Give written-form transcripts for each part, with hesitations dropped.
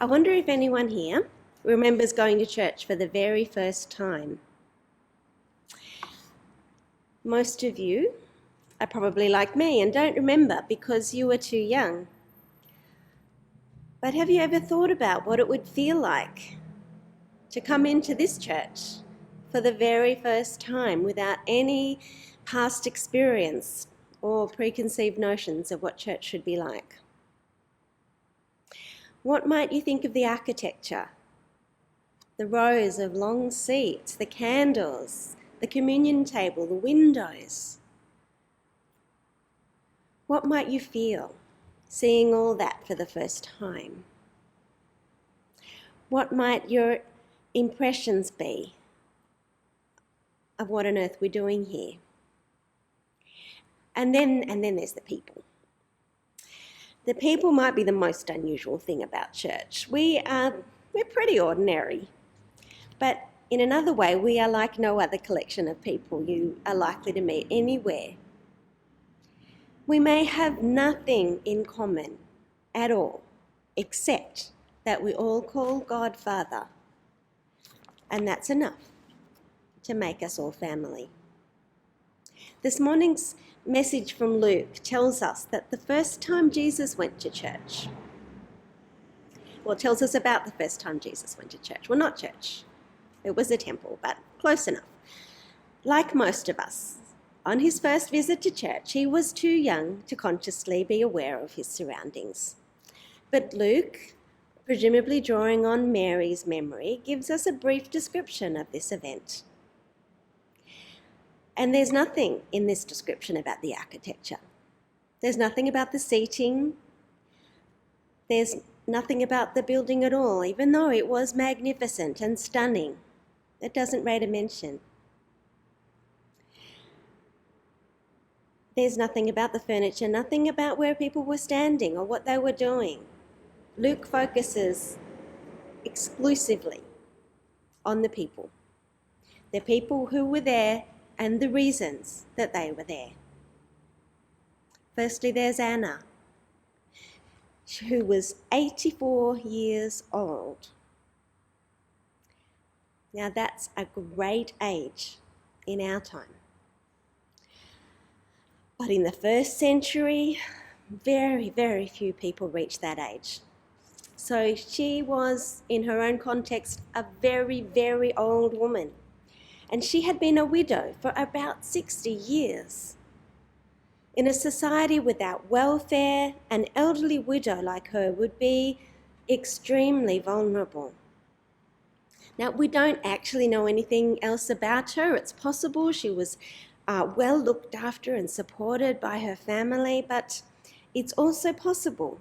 I wonder if anyone here remembers going to church for the very first time. Most of you are probably like me and don't remember because you were too young. But have you ever thought about what it would feel like to come into this church for the very first time without any past experience or preconceived notions of what church should be like? What might you think of the architecture? The rows of long seats, the candles, the communion table, the windows. What might you feel seeing all that for the first time? What might your impressions be of what on earth we're doing here? And then there's the people. The people might be the most unusual thing about church. We're pretty ordinary. But in another way, we are like no other collection of people you are likely to meet anywhere. We may have nothing in common at all, except that we all call God Father. And that's enough to make us all family. This morning's message from Luke tells us that the first time Jesus went to church, tells us about the first time Jesus went to church. Well, not church. It was a temple, but close enough. Like most of us, on his first visit to church, he was too young to consciously be aware of his surroundings. But Luke, presumably drawing on Mary's memory, gives us a brief description of this event. And there's nothing in this description about the architecture. There's nothing about the seating. There's nothing about the building at all, even though it was magnificent and stunning. It doesn't rate a mention. There's nothing about the furniture, nothing about where people were standing or what they were doing. Luke focuses exclusively on the people who were there and the reasons that they were there. Firstly, there's Anna, who was 84 years old. Now that's a great age in our time. But in the first century, very, very few people reached that age. So she was, in her own context, a very, very old woman. And she had been a widow for about 60 years. In a society without welfare, an elderly widow like her would be extremely vulnerable. Now, we don't actually know anything else about her. It's possible she was well looked after and supported by her family, but it's also possible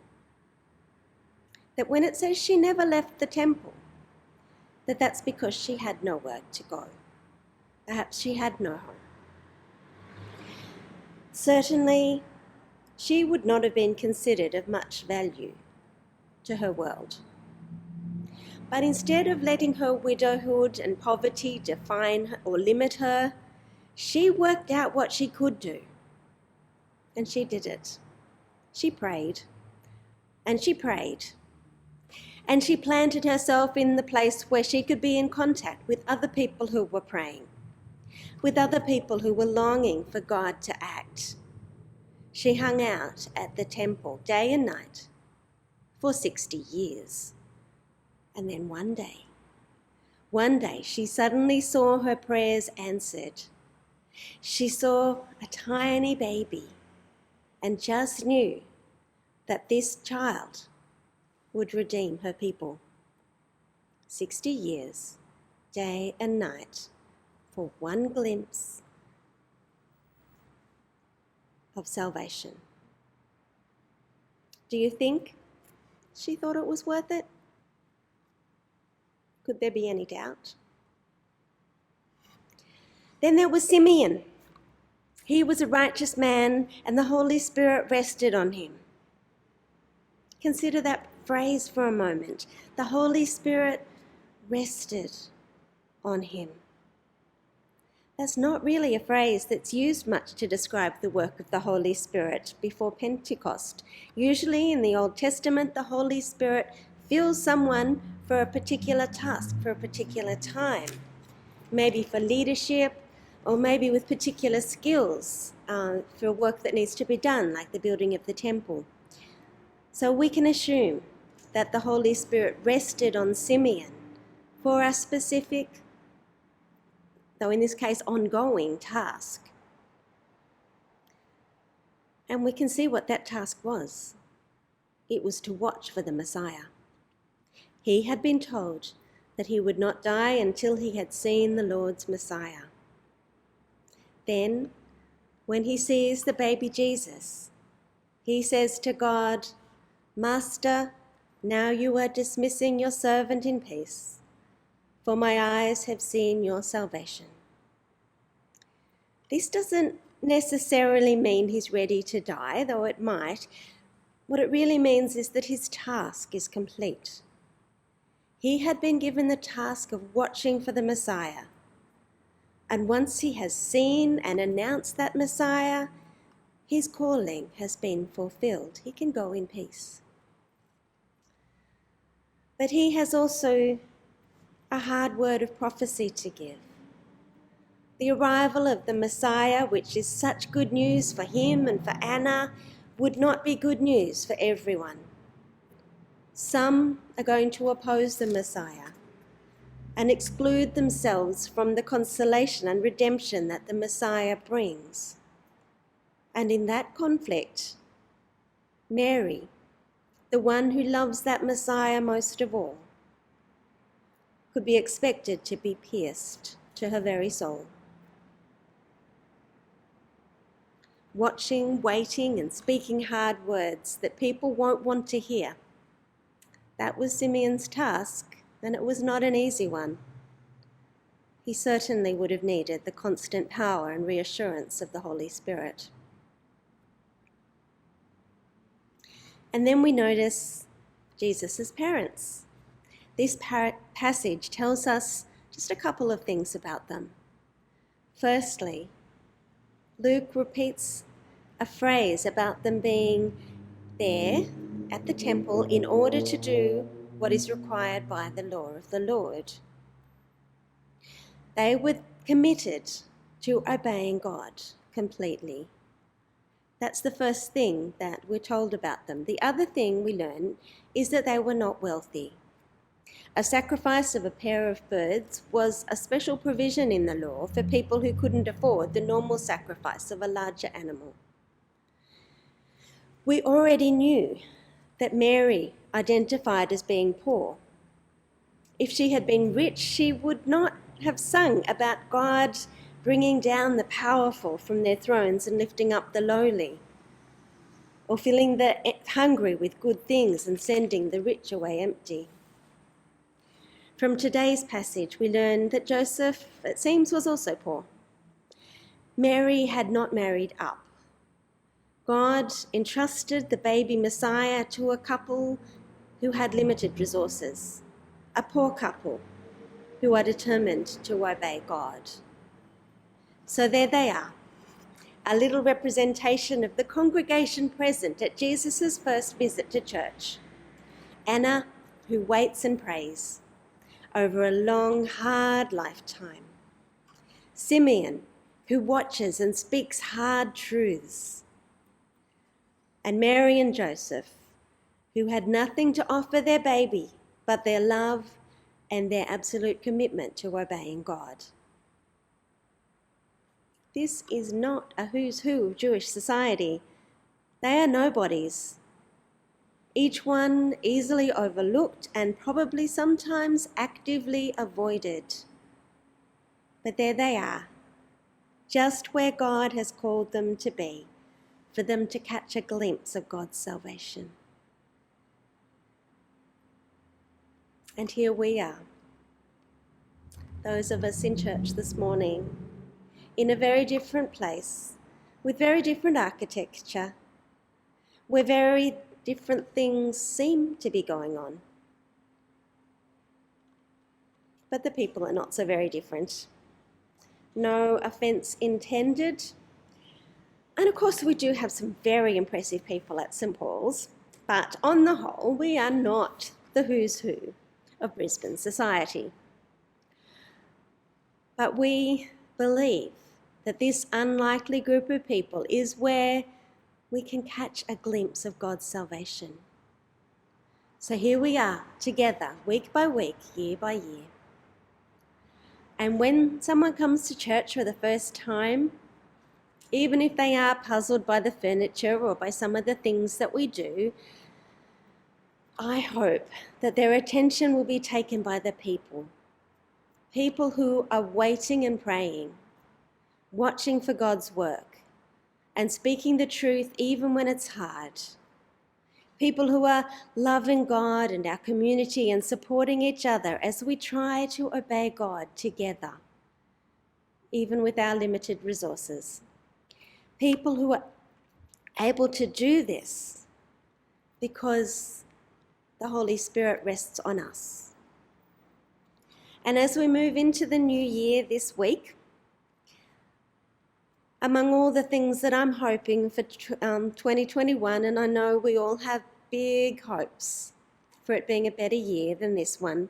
that when it says she never left the temple, that's because she had nowhere to go. Perhaps she had no home. Certainly, she would not have been considered of much value to her world. But instead of letting her widowhood and poverty define or limit her, she worked out what she could do. And she did it. She prayed. And she prayed. And she planted herself in the place where she could be in contact with other people who were praying, with other people who were longing for God to act. She hung out at the temple day and night for 60 years. And then one day she suddenly saw her prayers answered. She saw a tiny baby and just knew that this child would redeem her people. 60 years, day and night, for one glimpse of salvation. Do you think she thought it was worth it? Could there be any doubt? Then there was Simeon. He was a righteous man, and the Holy Spirit rested on him. Consider that phrase for a moment. The Holy Spirit rested on him. That's not really a phrase that's used much to describe the work of the Holy Spirit before Pentecost. Usually in the Old Testament, the Holy Spirit fills someone for a particular task, for a particular time, maybe for leadership, or maybe with particular skills for work that needs to be done, like the building of the temple. So we can assume that the Holy Spirit rested on Simeon for a specific, though in this case ongoing, task. And we can see what that task was. It was to watch for the Messiah. He had been told that he would not die until he had seen the Lord's Messiah. Then, when he sees the baby Jesus, he says to God, "Master, now you are dismissing your servant in peace, for my eyes have seen your salvation." This doesn't necessarily mean he's ready to die, though it might. What it really means is that his task is complete. He had been given the task of watching for the Messiah. And once he has seen and announced that Messiah, his calling has been fulfilled. He can go in peace. But he has also a hard word of prophecy to give. The arrival of the Messiah, which is such good news for him and for Anna, would not be good news for everyone. Some are going to oppose the Messiah and exclude themselves from the consolation and redemption that the Messiah brings. And in that conflict, Mary, the one who loves that Messiah most of all, could be expected to be pierced to her very soul. Watching, waiting, and speaking hard words that people won't want to hear. That was Simeon's task, and it was not an easy one. He certainly would have needed the constant power and reassurance of the Holy Spirit. And then we notice Jesus' parents. This passage tells us just a couple of things about them. Firstly, Luke repeats a phrase about them being there at the temple in order to do what is required by the law of the Lord. They were committed to obeying God completely. That's the first thing that we're told about them. The other thing we learn is that they were not wealthy. A sacrifice of a pair of birds was a special provision in the law for people who couldn't afford the normal sacrifice of a larger animal. We already knew that Mary identified as being poor. If she had been rich, she would not have sung about God bringing down the powerful from their thrones and lifting up the lowly, or filling the hungry with good things and sending the rich away empty. From today's passage, we learn that Joseph, it seems, was also poor. Mary had not married up. God entrusted the baby Messiah to a couple who had limited resources, a poor couple who are determined to obey God. So there they are, a little representation of the congregation present at Jesus' first visit to church. Anna, who waits and prays over a long, hard lifetime. Simeon, who watches and speaks hard truths. And Mary and Joseph, who had nothing to offer their baby but their love and their absolute commitment to obeying God. This is not a who's who of Jewish society. They are nobodies. Each one easily overlooked and probably sometimes actively avoided. But there they are, just where God has called them to be, for them to catch a glimpse of God's salvation. And here we are, those of us in church this morning, in a very different place, with very different architecture, where very different things seem to be going on. But the people are not so very different. No offence intended. And of course we do have some very impressive people at St. Paul's, but on the whole we are not the who's who of Brisbane society. But we believe that this unlikely group of people is where we can catch a glimpse of God's salvation. So here we are together, week by week, year by year. And when someone comes to church for the first time, even if they are puzzled by the furniture or by some of the things that we do, I hope that their attention will be taken by the people who are waiting and praying, watching for God's work, and speaking the truth even when it's hard. People who are loving God and our community and supporting each other as we try to obey God together, even with our limited resources. People who are able to do this because the Holy Spirit rests on us. And as we move into the new year this week, among all the things that I'm hoping for 2021, and I know we all have big hopes for it being a better year than this one,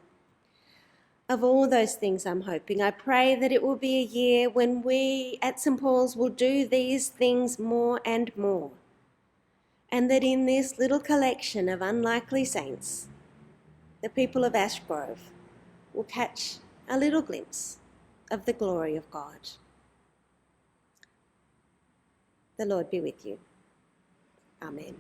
of all those things I'm hoping, I pray that it will be a year when we at St. Paul's will do these things more and more, and that in this little collection of unlikely saints, the people of Ashgrove will catch a little glimpse of the glory of God. The Lord be with you. Amen.